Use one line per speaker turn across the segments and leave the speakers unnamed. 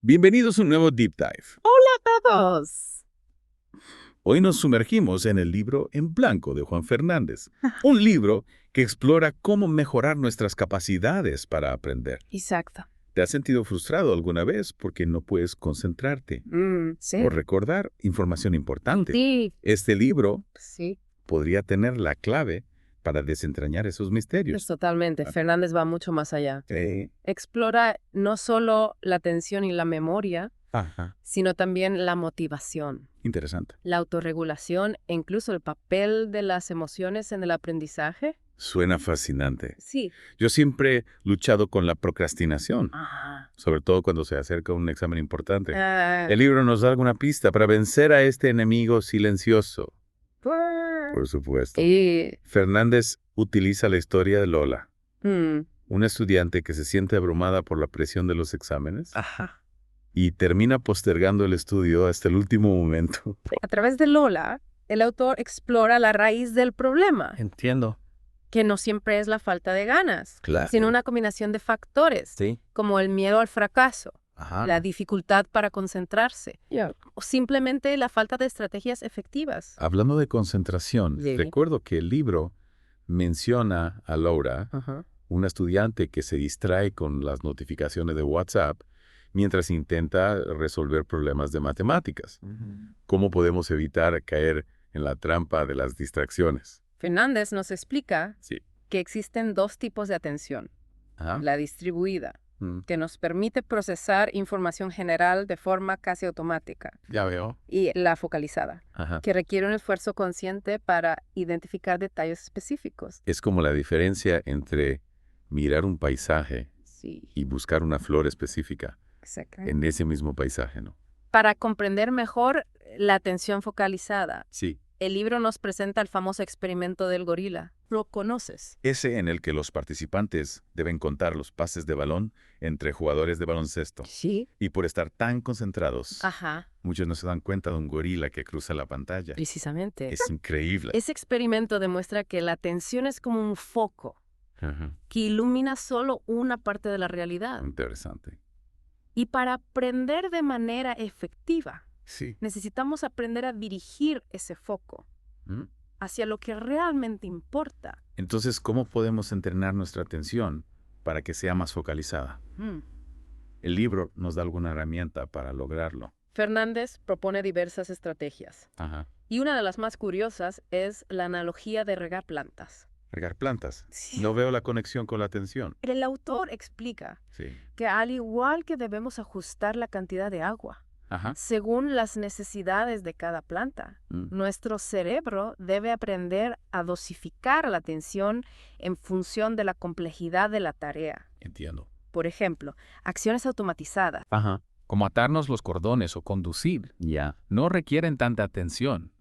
Bienvenidos a un nuevo Deep Dive.
¡Hola a todos!
Hoy nos sumergimos en el libro En Blanco de Juan Fernández, un libro que explora cómo mejorar nuestras capacidades para aprender.
Exacto.
¿Te has sentido frustrado alguna vez porque no puedes concentrarte
Sí.
o recordar información importante?
Sí.
Este libro
Sí,
podría tener la clave para desentrañar esos misterios.
pues totalmente. Fernández va mucho más allá.
Sí.
Explora no solo la atención y la memoria,
Ajá.
sino también la motivación,
Interesante.
la autorregulación e incluso el papel de las emociones en el aprendizaje.
Suena fascinante.
Sí.
Yo siempre he luchado con la procrastinación,
Ajá.
sobre todo cuando se acerca un examen importante.
Ah,
El libro nos da alguna pista para vencer a este enemigo silencioso. Por supuesto.
y,
Fernández utiliza la historia de Lola,
mm,
una estudiante que se siente abrumada por la presión de los exámenes
Ajá.
y termina postergando el estudio hasta el último momento.
A través de Lola, el autor explora la raíz del problema,
Entiendo.
que no siempre es la falta de ganas,
Claro.
sino una combinación de factores,
Sí.
como el miedo al fracaso,
Ajá.
la dificultad para concentrarse, o simplemente la falta de estrategias efectivas.
Hablando de concentración,
Sí.
recuerdo que el libro menciona a Laura,
Ajá.
una estudiante que se distrae con las notificaciones de WhatsApp mientras intenta resolver problemas de matemáticas. ¿Cómo podemos evitar caer en la trampa de las distracciones?
Fernández nos explica
Sí.
que existen dos tipos de atención.
Ajá.
La distribuida,
Mm,
que nos permite procesar información general de forma casi automática,
ya veo.
y la focalizada,
Ajá.
que requiere un esfuerzo consciente para identificar detalles específicos.
Es como la diferencia entre mirar un paisaje
Sí,
y buscar una flor específica
exacto.
en ese mismo paisaje, ¿no?
Para comprender mejor la atención focalizada,
Sí.
el libro nos presenta el famoso experimento del gorila. ¿Lo conoces?
Ese en el que los participantes deben contar los pases de balón entre jugadores de baloncesto.
Sí.
Y por estar tan concentrados,
Ajá,
muchos no se dan cuenta de un gorila que cruza la pantalla.
precisamente.
Es increíble.
Ese experimento demuestra que la atención es como un foco
Ajá.
que ilumina solo una parte de la realidad.
Interesante.
Y para aprender de manera efectiva,
Sí.
necesitamos aprender a dirigir ese foco
¿Mm?
hacia lo que realmente importa.
Entonces, ¿cómo podemos entrenar nuestra atención para que sea más focalizada? El libro nos da alguna herramienta para lograrlo.
Fernández propone diversas estrategias.
Ajá.
Y una de las más curiosas es la analogía de regar plantas.
Regar plantas.
Sí.
No veo la conexión con la atención.
El autor explica
Sí.
que al igual que debemos ajustar la cantidad de agua
Ajá.
según las necesidades de cada planta,
Mm.
nuestro cerebro debe aprender a dosificar la atención en función de la complejidad de la tarea.
Entiendo.
Por ejemplo, acciones automatizadas.
Ajá. Como atarnos los cordones o conducir.
Ya.
No requieren tanta atención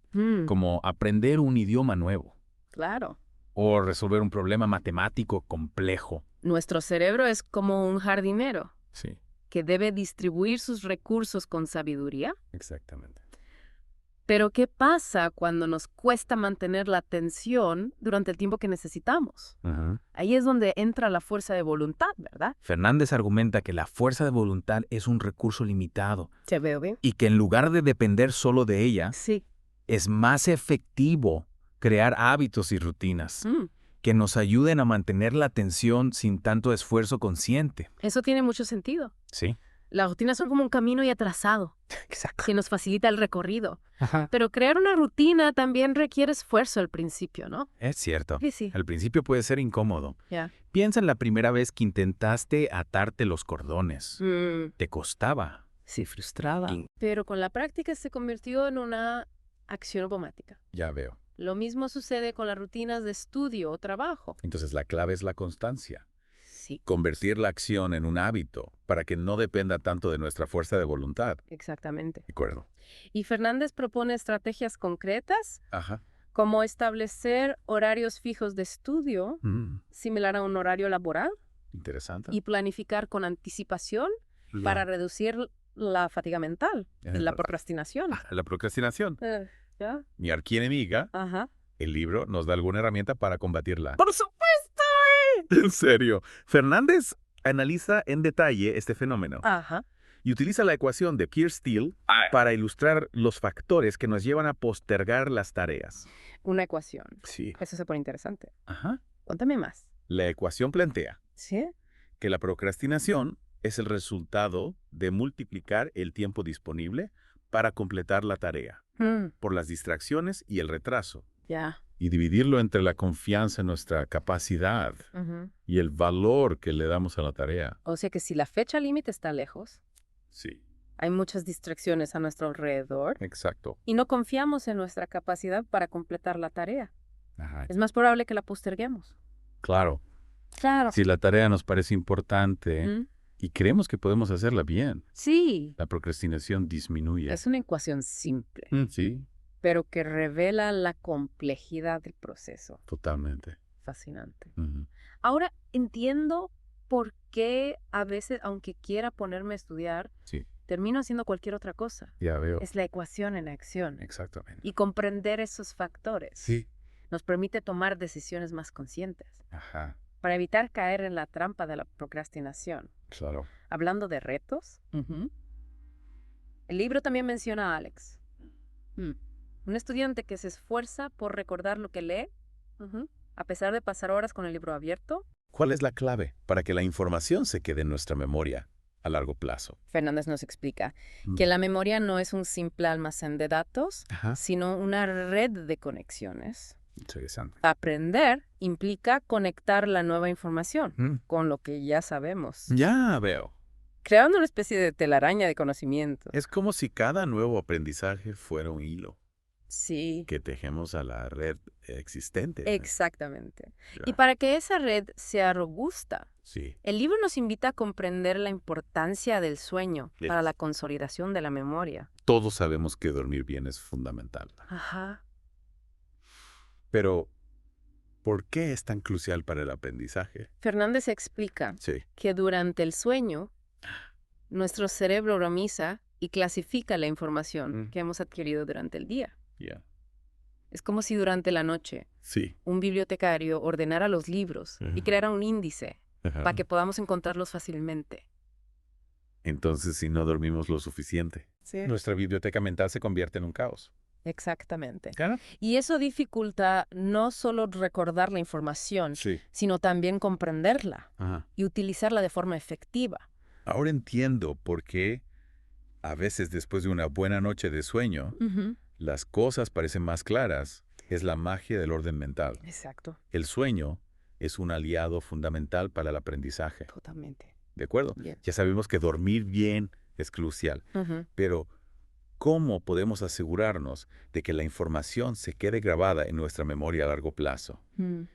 como aprender un idioma nuevo
Claro.
o resolver un problema matemático complejo.
Nuestro cerebro es como un jardinero
Sí.
que debe distribuir sus recursos con sabiduría.
Exactamente.
Pero ¿qué pasa cuando nos cuesta mantener la atención durante el tiempo que necesitamos?
Ajá.
Ahí es donde entra la fuerza de voluntad, ¿verdad?
Fernández argumenta que la fuerza de voluntad es un recurso limitado
¿Te veo bien?
y que en lugar de depender solo de ella,
Sí.
es más efectivo crear hábitos y rutinas
Mm.
que nos ayuden a mantener la atención sin tanto esfuerzo consciente.
Eso tiene mucho sentido.
Sí.
Las rutinas son como un camino ya trazado,
Exacto.
que nos facilita el recorrido.
Ajá.
Pero crear una rutina también requiere esfuerzo al principio, ¿no?
Es cierto.
Sí.
Al principio puede ser incómodo.
Ya.
Piensa en la primera vez que intentaste atarte los cordones. Te costaba.
Sí, frustrada.
Y-
Pero con la práctica se convirtió en una acción automática.
Ya veo.
Lo mismo sucede con las rutinas de estudio o trabajo.
Entonces, la clave es la constancia.
Sí.
Convertir la acción en un hábito para que no dependa tanto de nuestra fuerza de voluntad.
Exactamente.
¿De acuerdo?
Y Fernández propone estrategias concretas
Ajá.
como establecer horarios fijos de estudio, similar a un horario laboral,
Interesante.
y planificar con anticipación
Ya.
para reducir la fatiga mental,
Es
la
verdad.
procrastinación.
La procrastinación.
¿Ya?
Mi archienemiga,
Ajá.
el libro nos da alguna herramienta para combatirla.
¡Por supuesto!
En serio. Fernández analiza en detalle este fenómeno
Ajá.
Y utiliza la ecuación de Peirce-Steele para ilustrar los factores que nos llevan a postergar las tareas.
Una ecuación.
Sí.
Eso se pone interesante.
Ajá.
Cuéntame más.
La ecuación plantea
¿Sí?
que la procrastinación es el resultado de multiplicar el tiempo disponible para completar la tarea por las distracciones y el retraso.
Ya.
Y dividirlo entre la confianza en nuestra capacidad y el valor que le damos a la tarea.
O sea que si la fecha límite está lejos,
Sí,
hay muchas distracciones a nuestro alrededor
exacto.
y no confiamos en nuestra capacidad para completar la tarea.
Ajá.
Es más probable que la posterguemos.
Claro.
Claro.
Si la tarea nos parece importante y creemos que podemos hacerla bien,
Sí.
la procrastinación disminuye.
Es una ecuación simple,
Sí,
pero que revela la complejidad del proceso.
totalmente.
Fascinante.
Ujú.
Ahora entiendo por qué a veces, aunque quiera ponerme a estudiar,
Sí,
termino haciendo cualquier otra cosa.
ya veo.
Es la ecuación en acción.
Exactamente.
Y comprender esos factores
Sí.
nos permite tomar decisiones más conscientes
Ajá,
para evitar caer en la trampa de la procrastinación.
claro.
Hablando de retos, el libro también menciona a Alex, un estudiante que se esfuerza por recordar lo que lee, a pesar de pasar horas con el libro abierto.
¿Cuál es la clave para que la información se quede en nuestra memoria a largo plazo?
Fernández nos explica que la memoria no es un simple almacén de datos,
Ajá.
sino una red de conexiones.
Interesante.
Aprender implica conectar la nueva información con lo que ya sabemos,
Ya veo.
creando una especie de telaraña de conocimiento.
Es como si cada nuevo aprendizaje fuera un hilo
Sí,
que tejemos a la red existente.
exactamente.
Ya.
Y para que esa red sea robusta,
Sí.
el libro nos invita a comprender la importancia del sueño
Yes.
para la consolidación de la memoria.
Todos sabemos que dormir bien es fundamental.
Ajá.
Pero, ¿por qué es tan crucial para el aprendizaje?
Fernández explica
Sí.
que durante el sueño, nuestro cerebro organiza y clasifica la información que hemos adquirido durante el día.
Ya.
Es como si durante la noche
Sí.
un bibliotecario ordenara los libros y creara un índice
Ajá.
para que podamos encontrarlos fácilmente.
Entonces, si no dormimos lo suficiente,
Sí.
nuestra biblioteca mental se convierte en un caos.
Exactamente.
¿Claro?
Y eso dificulta no solo recordar la información,
Sí.
sino también comprenderla
Ajá.
y utilizarla de forma efectiva.
Ahora entiendo por qué a veces después de una buena noche de sueño, las cosas parecen más claras. Es la magia del orden mental.
Exacto.
El sueño es un aliado fundamental para el aprendizaje.
Totalmente.
¿De acuerdo?
Bien.
Ya sabemos que dormir bien es crucial, pero ¿cómo podemos asegurarnos de que la información se quede grabada en nuestra memoria a largo plazo?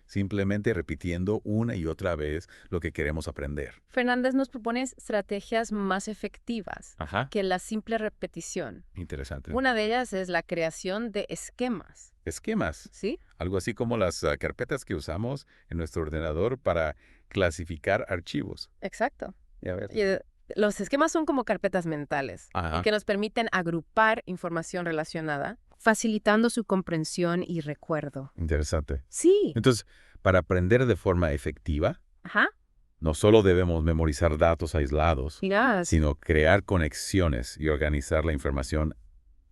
Simplemente repitiendo una y otra vez lo que queremos aprender.
Fernández nos propone estrategias más efectivas
Ajá.
que la simple repetición.
Interesante.
Una de ellas es la creación de esquemas,
Esquemas.
¿sí?
Algo así como las carpetas que usamos en nuestro ordenador para clasificar archivos.
Exacto.
Ya ves.
Los esquemas son como carpetas mentales
Ajá.
que nos permiten agrupar información relacionada, facilitando su comprensión y recuerdo.
Interesante.
Sí.
Entonces, para aprender de forma efectiva,
Ajá.
no solo debemos memorizar datos aislados,
Mira,
sino crear conexiones y organizar la información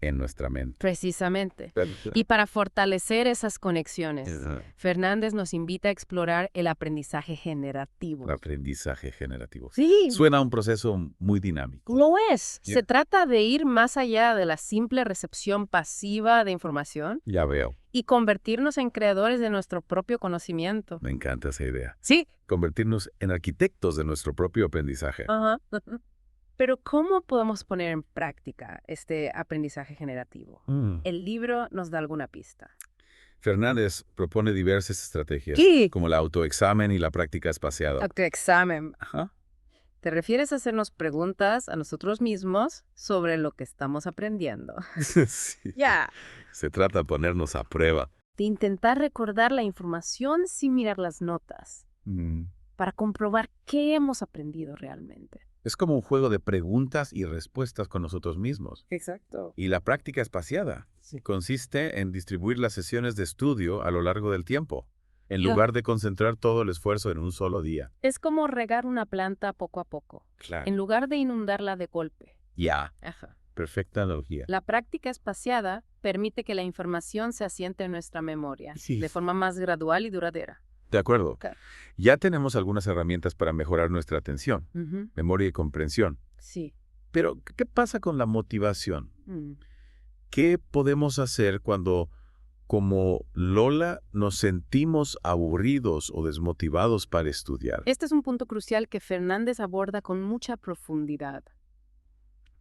en nuestra mente.
precisamente. Y para fortalecer esas conexiones,
Ajá.
Fernández nos invita a explorar el aprendizaje generativo.
El aprendizaje generativo.
Sí,
Suena a un proceso muy dinámico.
lo es.
Ya.
Se trata de ir más allá de la simple recepción pasiva de información
Ya veo.
y convertirnos en creadores de nuestro propio conocimiento.
Me encanta esa idea.
Sí.
Convertirnos en arquitectos de nuestro propio aprendizaje.
Ajá. Pero ¿cómo podemos poner en práctica este aprendizaje generativo? El libro nos da alguna pista.
Fernández propone diversas estrategias,
¿Qué?
como el autoexamen y la práctica espaciada.
Autoexamen.
Ajá.
¿Te refieres a hacernos preguntas a nosotros mismos sobre lo que estamos aprendiendo?
Sí.
Ya.
Se trata de ponernos a prueba.
De intentar recordar la información sin mirar las notas, para comprobar qué hemos aprendido realmente.
Es como un juego de preguntas y respuestas con nosotros mismos.
Exacto.
Y la práctica espaciada consiste en distribuir las sesiones de estudio a lo largo del tiempo.
en lugar de concentrar todo el esfuerzo en un solo día.
Es como regar una planta poco a poco,
Claro.
en lugar de inundarla de golpe.
Ya,
Ajá.
perfecta analogía.
La práctica espaciada permite que la información se asiente en nuestra memoria,
Sí.
de forma más gradual y duradera.
De acuerdo.
Claro.
Ya tenemos algunas herramientas para mejorar nuestra atención, memoria y comprensión.
Sí.
Pero, ¿qué pasa con la motivación?
Mm.
¿Qué podemos hacer cuando, como Lola, nos sentimos aburridos o desmotivados para estudiar?
Este es un punto crucial que Fernández aborda con mucha profundidad.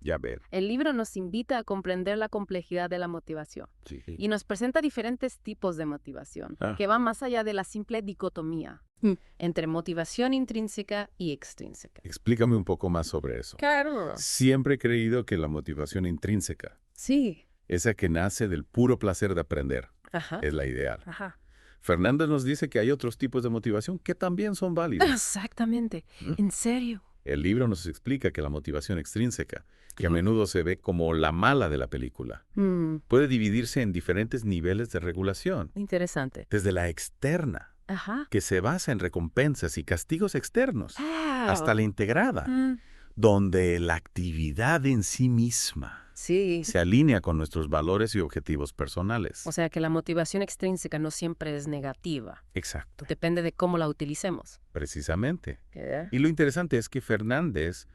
Ya ver.
El libro nos invita a comprender la complejidad de la motivación
Sí.
y nos presenta diferentes tipos de motivación,
Ah.
que van más allá de la simple dicotomía entre motivación intrínseca y extrínseca.
Explícame un poco más sobre eso.
Claro.
Siempre he creído que la motivación intrínseca,
Sí.
esa que nace del puro placer de aprender,
Ajá.
es la ideal.
Ajá.
Fernández nos dice que hay otros tipos de motivación que también son válidos.
Exactamente. ¿En serio?
El libro nos explica que la motivación extrínseca, que a menudo se ve como la mala de la película, puede dividirse en diferentes niveles de regulación.
Interesante.
Desde la externa,
Ajá.
que se basa en recompensas y castigos externos, hasta la integrada,
Mm.
donde la actividad en sí misma
Sí.
se alinea con nuestros valores y objetivos personales.
O sea que la motivación extrínseca no siempre es negativa.
Exacto,
Depende de cómo la utilicemos.
precisamente.
¿Qué?
Y lo interesante es que Fernández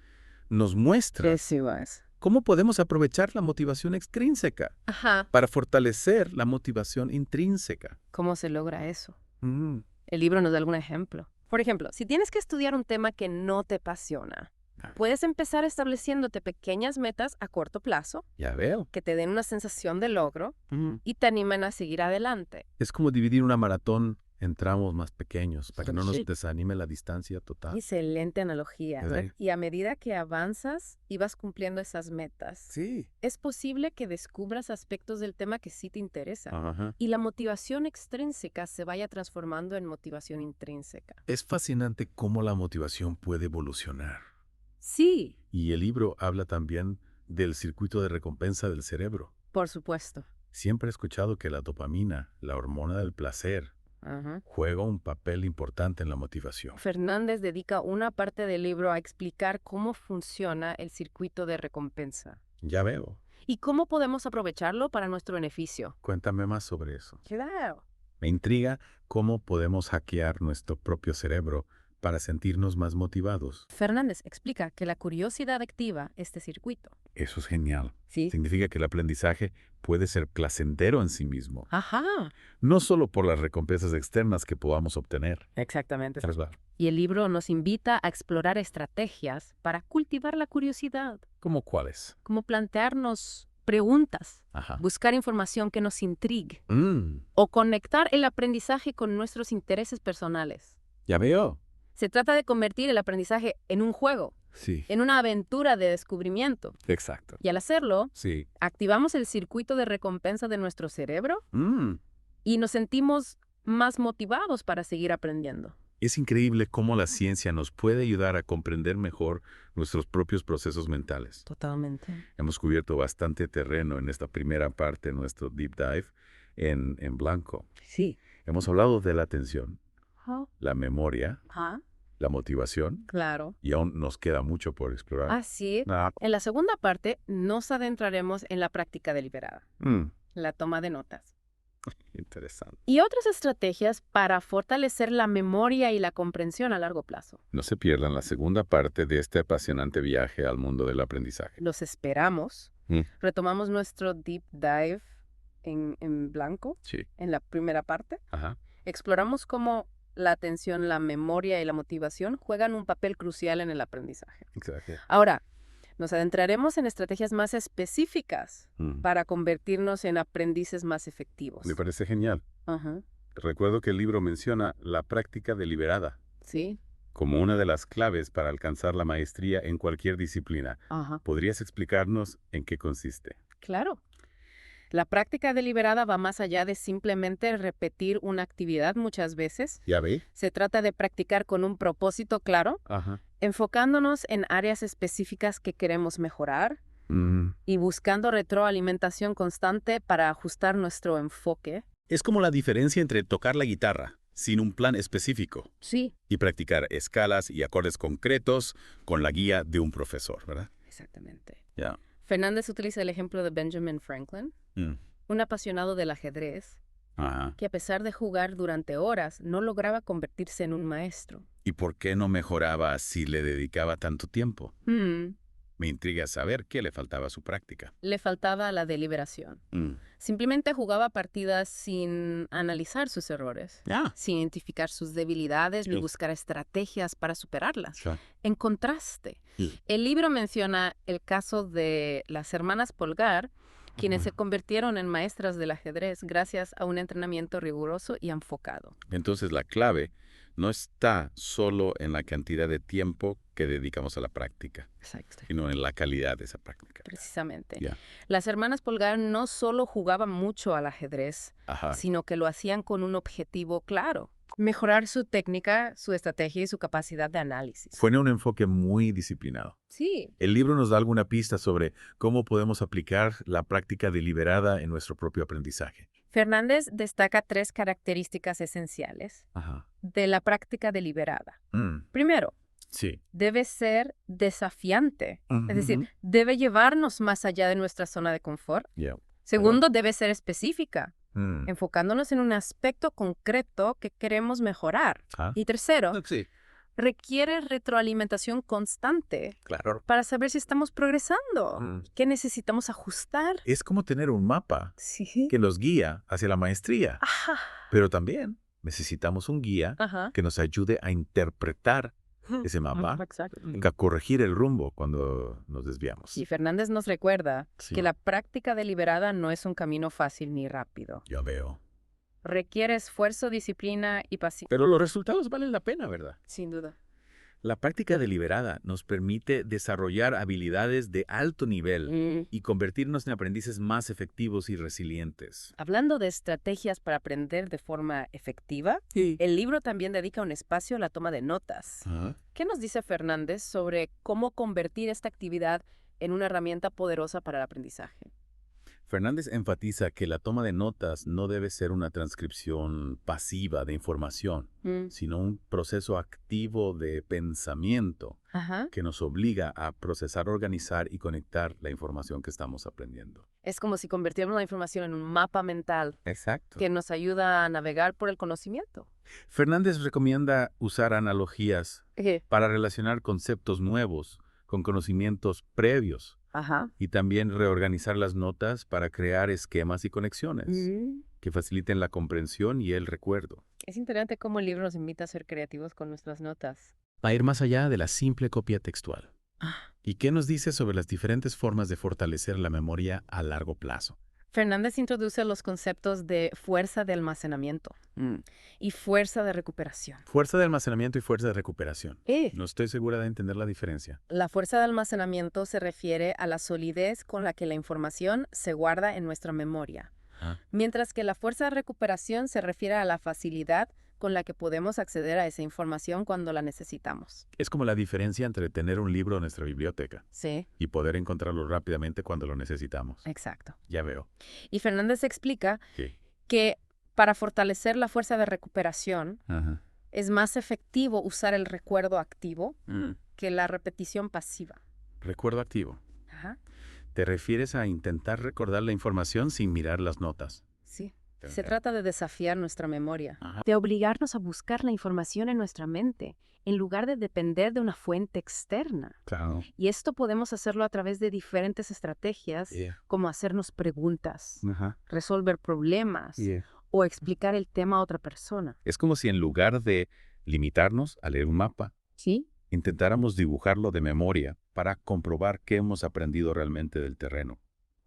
nos muestra
sí es.
cómo podemos aprovechar la motivación extrínseca
Ajá.
para fortalecer la motivación intrínseca.
¿Cómo se logra eso?
Mm,
El libro nos da algún ejemplo. Por ejemplo, si tienes que estudiar un tema que no te apasiona, puedes empezar estableciéndote pequeñas metas a corto plazo
ya veo.
que te den una sensación de logro y te animen a seguir adelante.
Es como dividir una maratón en tramos más pequeños para que no nos
Sí.
desanime la distancia total.
Excelente analogía.
Sí.
Y a medida que avanzas y vas cumpliendo esas metas,
Sí.
es posible que descubras aspectos del tema que sí te interesan.
Ajá.
Y la motivación extrínseca se vaya transformando en motivación intrínseca.
Es fascinante cómo la motivación puede evolucionar.
Sí,
Y el libro habla también del circuito de recompensa del cerebro.
por supuesto.
Siempre he escuchado que la dopamina, la hormona del placer, juega un papel importante en la motivación.
Fernández dedica una parte del libro a explicar cómo funciona el circuito de recompensa
Ya veo.
y cómo podemos aprovecharlo para nuestro beneficio.
Cuéntame más sobre eso.
Claro.
Me intriga cómo podemos hackear nuestro propio cerebro para sentirnos más motivados.
Fernández explica que la curiosidad activa este circuito.
Eso es genial.
Sí.
Significa que el aprendizaje puede ser placentero en sí mismo,
Ajá.
no solo por las recompensas externas que podamos obtener.
Exactamente.
¿Sabes?
Y el libro nos invita a explorar estrategias para cultivar la curiosidad,
¿Cómo cuáles?
como plantearnos preguntas,
Ajá.
buscar información que nos intrigue
Mm,
o conectar el aprendizaje con nuestros intereses personales.
ya veo.
Se trata de convertir el aprendizaje en un juego,
Sí,
en una aventura de descubrimiento.
exacto.
Y al hacerlo,
Sí.
activamos el circuito de recompensa de nuestro cerebro
Mm.
y nos sentimos más motivados para seguir aprendiendo.
Es increíble cómo la ciencia nos puede ayudar a comprender mejor nuestros propios procesos mentales.
Totalmente.
Hemos cubierto bastante terreno en esta primera parte de nuestro deep dive en blanco.
Sí.
Hemos hablado de la atención,
Ah,
la memoria, la motivación,
claro.
y aún nos queda mucho por explorar.
Así,
Ah,
en la segunda parte nos adentraremos en la práctica deliberada,
mm,
la toma de notas
interesante.
y otras estrategias para fortalecer la memoria y la comprensión a largo plazo.
No se pierdan la segunda parte de este apasionante viaje al mundo del aprendizaje.
Los esperamos.
Mm.
Retomamos nuestro deep dive en blanco
Sí.
en la primera parte.
Ajá.
Exploramos cómo la atención, la memoria y la motivación juegan un papel crucial en el aprendizaje.
Exacto.
Ahora, nos adentraremos en estrategias más específicas
Mm.
para convertirnos en aprendices más efectivos.
Me parece genial.
Ajá.
Recuerdo que el libro menciona la práctica deliberada
Sí.
como una de las claves para alcanzar la maestría en cualquier disciplina.
Ajá.
¿Podrías explicarnos en qué consiste?
Claro. La práctica deliberada va más allá de simplemente repetir una actividad muchas veces.
¿Ya ve?
Se trata de practicar con un propósito claro,
Ajá.
enfocándonos en áreas específicas que queremos mejorar
Mm.
y buscando retroalimentación constante para ajustar nuestro enfoque.
Es como la diferencia entre tocar la guitarra sin un plan específico.
Sí.
Y practicar escalas y acordes concretos con la guía de un profesor, ¿verdad?
Exactamente.
Ya.
Fernández utiliza el ejemplo de Benjamin Franklin, un apasionado del ajedrez,
Ajá.
que a pesar de jugar durante horas, no lograba convertirse en un maestro.
¿Y por qué no mejoraba si le dedicaba tanto tiempo? Me intriga saber qué le faltaba a su práctica.
Le faltaba la deliberación. Simplemente jugaba partidas sin analizar sus errores, sin identificar sus debilidades ni buscar estrategias para superarlas. En contraste, el libro menciona el caso de las hermanas Polgar, quienes se convirtieron en maestras del ajedrez gracias a un entrenamiento riguroso y enfocado.
Entonces la clave no está solo en la cantidad de tiempo que dedicamos a la práctica, sino en la calidad de esa práctica.
Precisamente. Las hermanas Polgar no solo jugaban mucho al ajedrez, sino que lo hacían con un objetivo claro: mejorar su técnica, su estrategia y su capacidad de análisis.
Fue un enfoque muy disciplinado.
Sí.
El libro nos da alguna pista sobre cómo podemos aplicar la práctica deliberada en nuestro propio aprendizaje.
Fernández destaca 3 características esenciales de la práctica deliberada. Primero, debe ser desafiante, es decir, debe llevarnos más allá de nuestra zona de confort. Segundo, debe ser específica, enfocándonos en un aspecto concreto que queremos mejorar. Y tercero, requiere retroalimentación constante para saber si estamos progresando, qué necesitamos ajustar.
Es como tener un mapa que nos guía hacia la maestría, pero también necesitamos un guía que nos ayude a interpretar ese mapa, a corregir el rumbo cuando nos desviamos.
Y Fernández nos recuerda que la práctica deliberada no es un camino fácil ni rápido.
Ya veo.
Requiere esfuerzo, disciplina y paciencia.
Pero los resultados valen la pena, ¿verdad?
Sin duda.
La práctica deliberada nos permite desarrollar habilidades de alto nivel y convertirnos en aprendices más efectivos y resilientes.
Hablando de estrategias para aprender de forma efectiva, el libro también dedica un espacio a la toma de notas. ¿Qué nos dice Fernández sobre cómo convertir esta actividad en una herramienta poderosa para el aprendizaje?
Fernández enfatiza que la toma de notas no debe ser una transcripción pasiva de información, sino un proceso activo de pensamiento que nos obliga a procesar, organizar y conectar la información que estamos aprendiendo.
Es como si convirtiéramos la información en un mapa mental que nos ayuda a navegar por el conocimiento.
Fernández recomienda usar analogías para relacionar conceptos nuevos con conocimientos previos. Y también reorganizar las notas para crear esquemas y conexiones que faciliten la comprensión y el recuerdo.
Es interesante cómo el libro nos invita a ser creativos con nuestras notas.
Va a ir más allá de la simple copia textual. ¿Y qué nos dice sobre las diferentes formas de fortalecer la memoria a largo plazo?
Fernández introduce los conceptos de fuerza de almacenamiento y fuerza de recuperación.
Fuerza de almacenamiento y fuerza de recuperación. No estoy segura de entender la diferencia.
La fuerza de almacenamiento se refiere a la solidez con la que la información se guarda en nuestra memoria, mientras que la fuerza de recuperación se refiere a la facilidad con la que podemos acceder a esa información cuando la necesitamos.
Es como la diferencia entre tener un libro en nuestra biblioteca y poder encontrarlo rápidamente cuando lo necesitamos.
Exacto.
Ya veo.
Y Fernández explica que para fortalecer la fuerza de recuperación es más efectivo usar el recuerdo activo que la repetición pasiva.
Recuerdo activo. ¿Te refieres a intentar recordar la información sin mirar las notas?
Sí. Se trata de desafiar nuestra memoria, de obligarnos a buscar la información en nuestra mente, en lugar de depender de una fuente externa. Y esto podemos hacerlo a través de diferentes estrategias, como hacernos preguntas, resolver problemas o explicar el tema a otra persona.
Es como si en lugar de limitarnos a leer un mapa, intentáramos dibujarlo de memoria para comprobar qué hemos aprendido realmente del terreno.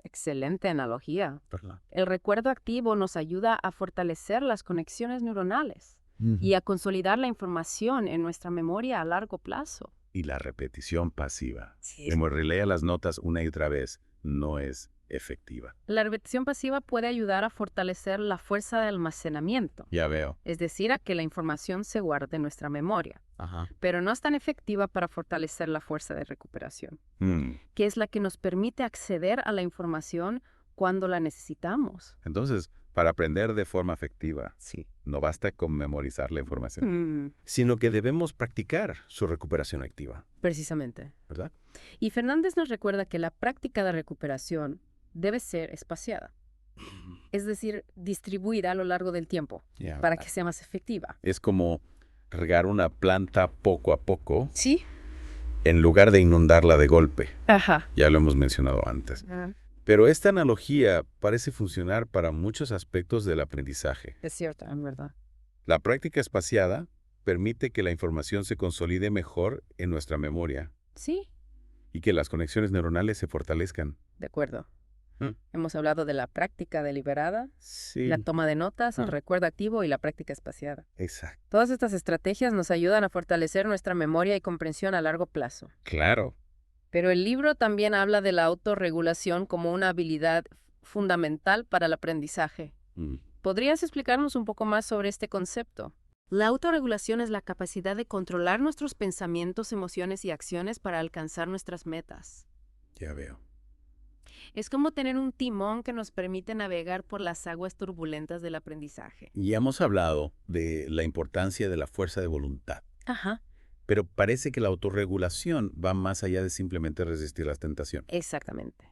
Excelente analogía. El recuerdo activo nos ayuda a fortalecer las conexiones neuronales y a consolidar la información en nuestra memoria a largo plazo.
Y la repetición pasiva. Como relea las notas una y otra vez, no es efectiva.
La repetición pasiva puede ayudar a fortalecer la fuerza de almacenamiento.
Ya veo.
Es decir, a que la información se guarde en nuestra memoria. Pero no es tan efectiva para fortalecer la fuerza de recuperación, que es la que nos permite acceder a la información cuando la necesitamos.
Entonces, para aprender de forma efectiva,
Sí.
no basta con memorizar la información,
Sino que debemos practicar su recuperación activa,
Precisamente.
¿verdad?
Y Fernández nos recuerda que la práctica de recuperación debe ser espaciada, es decir, distribuida a lo largo del tiempo para que sea más efectiva.
Es como regar una planta poco a poco
Sí.
en lugar de inundarla de golpe.
Ajá.
Ya lo hemos mencionado antes. Pero esta analogía parece funcionar para muchos aspectos del aprendizaje.
Es cierto, en verdad.
La práctica espaciada permite que la información se consolide mejor en nuestra memoria
Sí,
y que las conexiones neuronales se fortalezcan.
de acuerdo.
Mm.
Hemos hablado de la práctica deliberada,
Sí.
la toma de notas, el recuerdo activo y la práctica espaciada.
Exacto.
Todas estas estrategias nos ayudan a fortalecer nuestra memoria y comprensión a largo plazo.
Claro.
Pero el libro también habla de la autorregulación como una habilidad fundamental para el aprendizaje. ¿Podrías explicarnos un poco más sobre este concepto? La autorregulación es la capacidad de controlar nuestros pensamientos, emociones y acciones para alcanzar nuestras metas.
Ya veo.
Es como tener un timón que nos permite navegar por las aguas turbulentas del aprendizaje.
Ya hemos hablado de la importancia de la fuerza de voluntad,
Ajá,
pero parece que la autorregulación va más allá de simplemente resistir las tentaciones.
exactamente.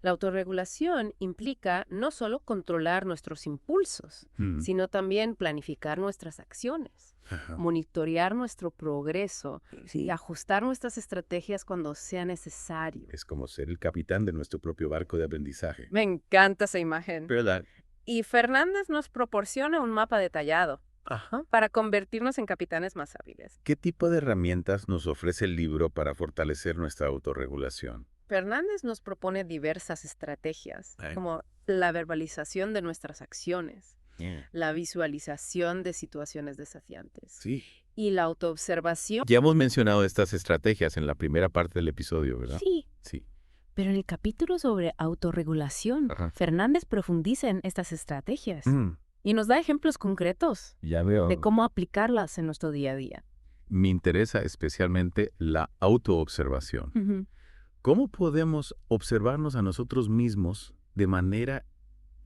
La autorregulación implica no solo controlar nuestros impulsos, sino también planificar nuestras acciones,
Ajá.
monitorear nuestro progreso y ajustar nuestras estrategias cuando sea necesario.
Es como ser el capitán de nuestro propio barco de aprendizaje.
Me encanta esa imagen.
¿Verdad?
Y Fernández nos proporciona un mapa detallado
Ajá.
para convertirnos en capitanes más hábiles.
¿Qué tipo de herramientas nos ofrece el libro para fortalecer nuestra autorregulación?
Fernández nos propone diversas estrategias,
Ay.
como la verbalización de nuestras acciones, la visualización de situaciones desafiantes
Sí.
y la autoobservación.
Ya hemos mencionado estas estrategias en la primera parte del episodio, ¿verdad?
Sí,
Sí.
pero en el capítulo sobre autorregulación,
Ajá.
Fernández profundiza en estas estrategias
Mm,
y nos da ejemplos concretos
ya veo.
de cómo aplicarlas en nuestro día a día.
Me interesa especialmente la autoobservación. ¿Cómo podemos observarnos a nosotros mismos de manera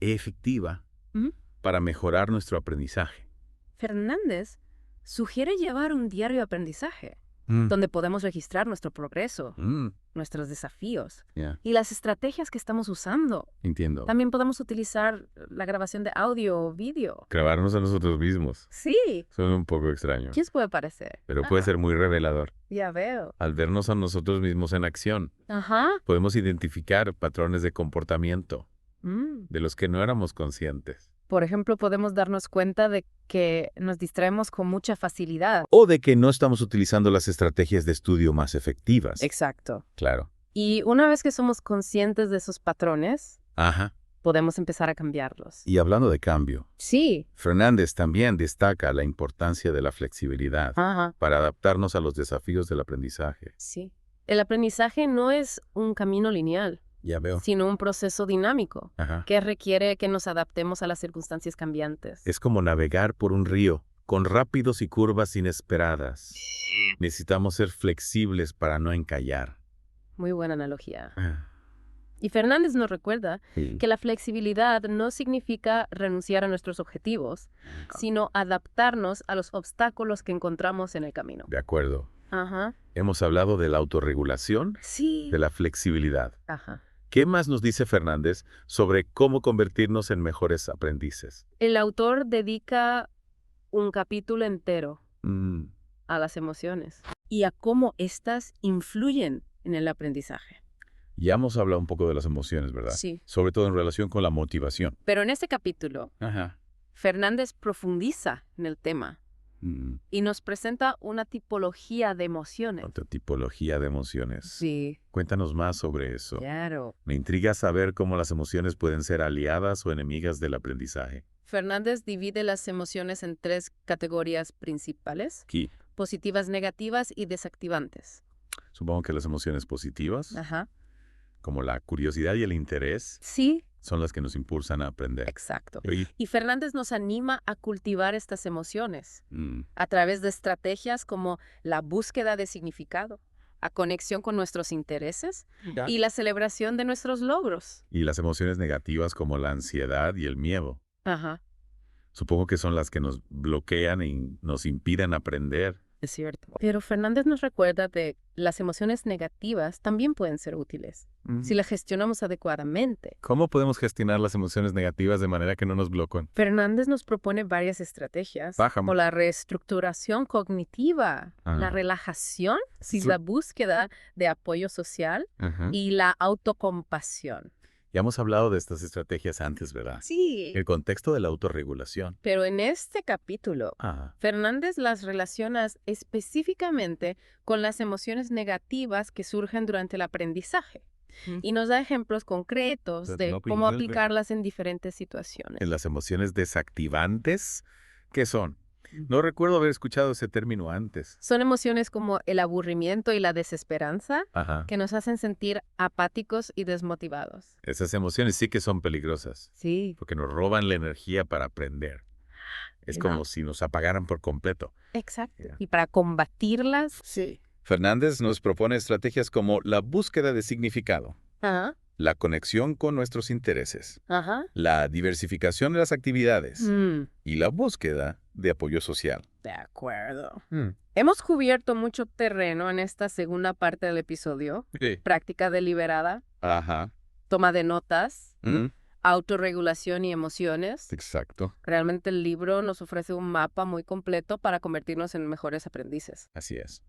efectiva
Ujú.
para mejorar nuestro aprendizaje?
Fernández sugiere llevar un diario de aprendizaje, donde podemos registrar nuestro progreso, nuestros desafíos
Ya,
y las estrategias que estamos usando.
entiendo.
También podemos utilizar la grabación de audio o vídeo.
Grabarnos a nosotros mismos.
Sí,
Suena un poco extraño,
¿qué os puede parecer?
pero puede ser muy revelador.
Ya veo.
Al vernos a nosotros mismos en acción,
Ajá.
podemos identificar patrones de comportamiento
Mm.
de los que no éramos conscientes.
Por ejemplo, podemos darnos cuenta de que nos distraemos con mucha facilidad.
O de que no estamos utilizando las estrategias de estudio más efectivas.
Exacto.
Claro.
Y una vez que somos conscientes de esos patrones,
Ajá.
podemos empezar a cambiarlos.
Y hablando de cambio,
Sí.
Fernández también destaca la importancia de la flexibilidad
Ajá.
para adaptarnos a los desafíos del aprendizaje.
Sí. El aprendizaje no es un camino lineal,
Ya veo.
sino un proceso dinámico
Ajá.
que requiere que nos adaptemos a las circunstancias cambiantes.
Es como navegar por un río, con rápidos y curvas inesperadas. Necesitamos ser flexibles para no encallar.
Muy buena analogía.
Ah,
Y Fernández nos recuerda
sí.
que la flexibilidad no significa renunciar a nuestros objetivos, sino adaptarnos a los obstáculos que encontramos en el camino.
De acuerdo.
Ajá.
Hemos hablado de la autorregulación,
Sí.
de la flexibilidad.
Ajá.
¿Qué más nos dice Fernández sobre cómo convertirnos en mejores aprendices?
El autor dedica un capítulo entero
Mm,
a las emociones y a cómo éstas influyen en el aprendizaje.
Ya hemos hablado un poco de las emociones, ¿verdad?
Sí.
Sobre todo en relación con la motivación.
Pero en este capítulo,
Ajá.
Fernández profundiza en el tema
Mm,
y nos presenta una tipología de emociones.
Otra tipología de emociones.
Sí,
Cuéntanos más sobre eso.
claro.
Me intriga saber cómo las emociones pueden ser aliadas o enemigas del aprendizaje.
Fernández divide las emociones en 3 categorías principales:
Aquí,
positivas, negativas y desactivantes.
supongo que las emociones positivas,
Ajá.
como la curiosidad y el interés,
Sí,
son las que nos impulsan a aprender.
exacto.
Y-
Y Fernández nos anima a cultivar estas emociones
mm,
a través de estrategias como la búsqueda de significado, a conexión con nuestros intereses
Ya.
y la celebración de nuestros logros.
Y las emociones negativas como la ansiedad y el miedo.
Ajá,
Supongo que son las que nos bloquean y nos impiden aprender.
es cierto. Pero Fernández nos recuerda de las emociones negativas también pueden ser útiles si las gestionamos adecuadamente.
¿Cómo podemos gestionar las emociones negativas de manera que no nos bloqueen?
Fernández nos propone varias estrategias,
Bájame.
como la reestructuración cognitiva,
Ah.
la relajación,
Sí.
la búsqueda de apoyo social y la autocompasión.
Ya hemos hablado de estas estrategias antes, ¿verdad?
Sí.
El contexto de la autorregulación.
Pero en este capítulo, Fernández las relaciona específicamente con las emociones negativas que surgen durante el aprendizaje y nos da ejemplos concretos
Pero
de
no
cómo
vuelve.
aplicarlas en diferentes situaciones.
En las emociones desactivantes, ¿qué son? No recuerdo haber escuchado ese término antes.
Son emociones como el aburrimiento y la desesperanza
Ajá.
que nos hacen sentir apáticos y desmotivados.
Esas emociones sí que son peligrosas,
Sí,
porque nos roban la energía para aprender. Es como
No.
si nos apagaran por completo.
exacto.
Ya.
Y para combatirlas,
Fernández nos propone estrategias como la búsqueda de significado,
ajá,
la conexión con nuestros intereses,
ajá,
la diversificación de las actividades y la búsqueda de apoyo social.
de acuerdo. Hemos cubierto mucho terreno en esta segunda parte del episodio.
Sí.
Práctica deliberada,
Ajá.
toma de notas,
Ujú.
autorregulación y emociones.
Exacto.
Realmente el libro nos ofrece un mapa muy completo para convertirnos en mejores aprendices.
Así es.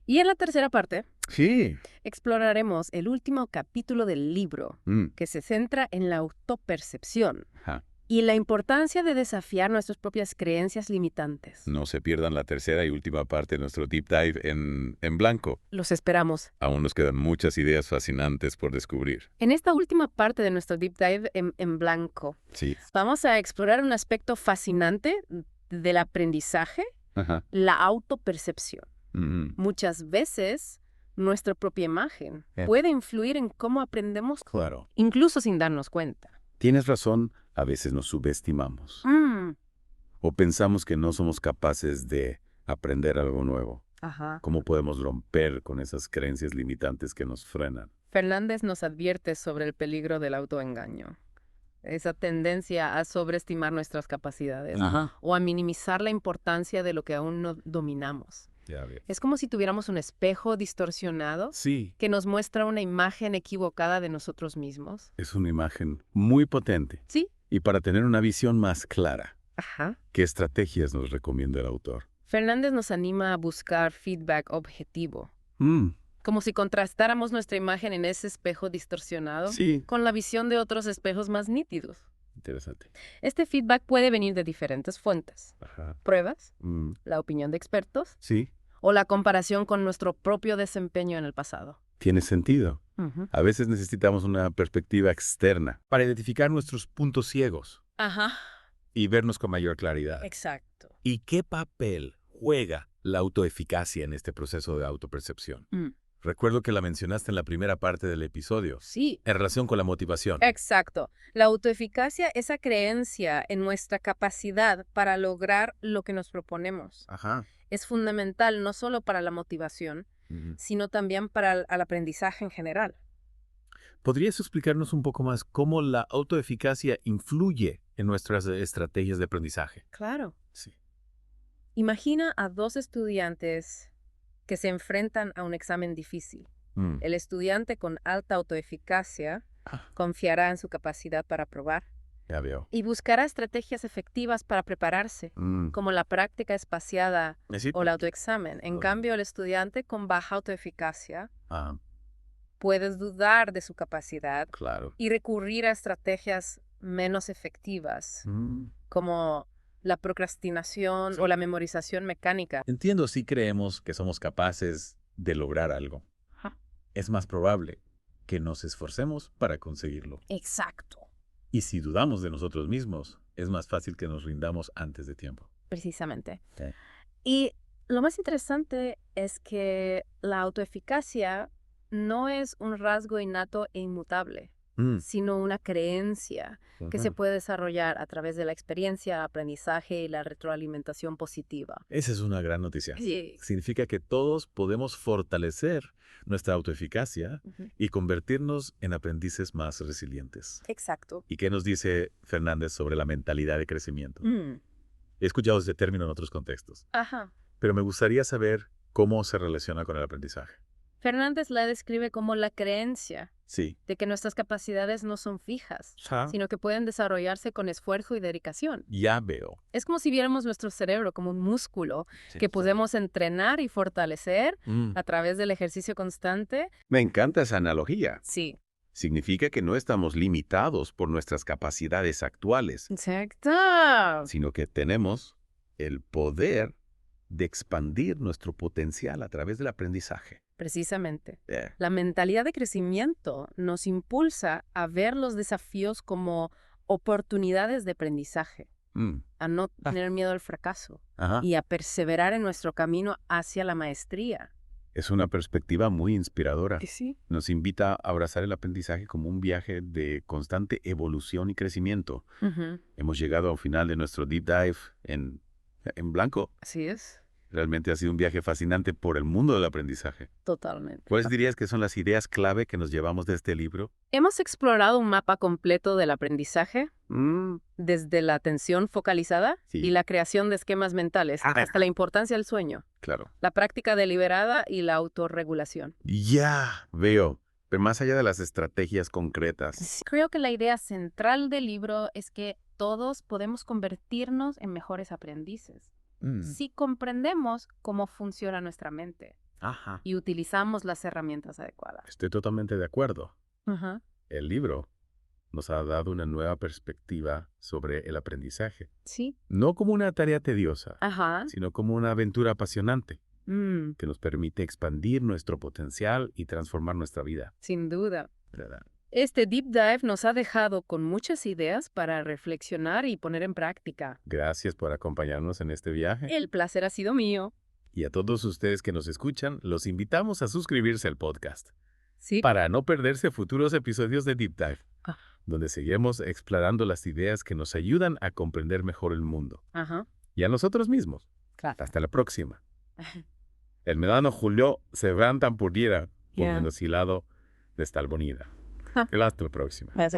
Y en la tercera parte,
Sí.
exploraremos el último capítulo del libro, que se centra en la autopercepción
Ajá.
y la importancia de desafiar nuestras propias creencias limitantes.
No se pierdan la tercera y última parte de nuestro deep dive en blanco.
Los esperamos.
Aún nos quedan muchas ideas fascinantes por descubrir.
En esta última parte de nuestro deep dive en blanco,
Sí.
vamos a explorar un aspecto fascinante del aprendizaje,
Ajá.
la autopercepción.
Ujú.
Muchas veces, nuestra propia imagen
Bien.
puede influir en cómo aprendemos,
Claro.
incluso sin darnos cuenta.
Tienes razón, a veces nos subestimamos o pensamos que no somos capaces de aprender algo nuevo.
Ajá.
¿Cómo podemos romper con esas creencias limitantes que nos frenan?
Fernández nos advierte sobre el peligro del autoengaño. Esa tendencia a sobreestimar nuestras capacidades o a minimizar la importancia de lo que aún no dominamos.
Ya veo.
Es como si tuviéramos un espejo distorsionado
Sí.
que nos muestra una imagen equivocada de nosotros mismos.
Es una imagen muy potente.
Sí.
Y para tener una visión más clara,
Ajá.
¿qué estrategias nos recomienda el autor?
Fernández nos anima a buscar feedback objetivo,
Mm,
como si contrastáramos nuestra imagen en ese espejo distorsionado
sí.
con la visión de otros espejos más nítidos.
Interesante.
Este feedback puede venir de diferentes fuentes:
Ajá.
pruebas,
Mm,
la opinión de expertos
sí.
o la comparación con nuestro propio desempeño en el pasado.
Tiene sentido.
Ujú.
A veces necesitamos una perspectiva externa para identificar nuestros puntos ciegos
Ajá,
y vernos con mayor claridad.
exacto.
¿Y qué papel juega la autoeficacia en este proceso de autopercepción? Recuerdo que la mencionaste en la primera parte del episodio,
Sí,
en relación con la motivación.
exacto. La autoeficacia, esa creencia en nuestra capacidad para lograr lo que nos proponemos,
Ajá.
es fundamental no solo para la motivación, sino también para el aprendizaje en general.
¿Podrías explicarnos un poco más cómo la autoeficacia influye en nuestras estrategias de aprendizaje?
Claro.
Sí.
Imagina a dos estudiantes que se enfrentan a un examen difícil. El estudiante con alta autoeficacia confiará en su capacidad para aprobar
Ya veo.
y buscará estrategias efectivas para prepararse, como la práctica espaciada o el autoexamen. En cambio, el estudiante con baja autoeficacia puede dudar de su capacidad
Claro.
y recurrir a estrategias menos efectivas, como la procrastinación o la memorización mecánica.
Entiendo si creemos que somos capaces de lograr algo. Es más probable que nos esforcemos para conseguirlo.
Exacto.
Y si dudamos de nosotros mismos, es más fácil que nos rindamos antes de tiempo.
Precisamente.
Sí.
Y lo más interesante es que la autoeficacia no es un rasgo innato e inmutable. sino una creencia que se puede desarrollar a través de la experiencia, aprendizaje y la retroalimentación positiva.
Esa es una gran noticia.
Sí.
Significa que todos podemos fortalecer nuestra autoeficacia y convertirnos en aprendices más resilientes.
Exacto.
¿Y qué nos dice Fernández sobre la mentalidad de crecimiento? He escuchado este término en otros contextos, pero me gustaría saber cómo se relaciona con el aprendizaje.
Fernández la describe como la creencia de que nuestras capacidades no son fijas, sino que pueden desarrollarse con esfuerzo y dedicación.
Ya veo.
Es como si viéramos nuestro cerebro como un músculo que podemos entrenar y fortalecer a través del ejercicio constante.
Me encanta esa analogía.
Sí.
Significa que no estamos limitados por nuestras capacidades actuales,
Exacto.
sino que tenemos el poder de expandir nuestro potencial a través del aprendizaje.
Precisamente. La mentalidad de crecimiento nos impulsa a ver los desafíos como oportunidades de aprendizaje, a no tener miedo al fracaso y a perseverar en nuestro camino hacia la maestría.
Es una perspectiva muy inspiradora.
Sí.
Nos invita a abrazar el aprendizaje como un viaje de constante evolución y crecimiento. Hemos llegado al final de nuestro deep dive en blanco.
Así es.
Realmente ha sido un viaje fascinante por el mundo del aprendizaje.
Totalmente.
¿Cuáles dirías que son las ideas clave que nos llevamos de este libro?
Hemos explorado un mapa completo del aprendizaje, desde la atención focalizada y la creación de esquemas mentales, hasta la importancia del sueño,
Claro.
la práctica deliberada y la autorregulación.
Ya veo. Pero más allá de las estrategias concretas.
Creo que la idea central del libro es que todos podemos convertirnos en mejores aprendices si comprendemos cómo funciona nuestra mente y utilizamos las herramientas adecuadas.
Estoy totalmente de acuerdo. El libro nos ha dado una nueva perspectiva sobre el aprendizaje.
Sí.
No como una tarea tediosa, sino como una aventura apasionante que nos permite expandir nuestro potencial y transformar nuestra vida.
Sin duda.
¿Verdad?
Este deep dive nos ha dejado con muchas ideas para reflexionar y poner en práctica.
Gracias por acompañarnos en este viaje.
El placer ha sido mío.
Y a todos ustedes que nos escuchan, los invitamos a suscribirse al podcast
Sí.
para no perderse futuros episodios de Deep Dive, donde seguimos explorando las ideas que nos ayudan a comprender mejor el mundo y a nosotros mismos.
Claro.
Hasta la próxima. El medano Julio se van tan pudriera por menos hilado de estar bonita. Hasta la próxima.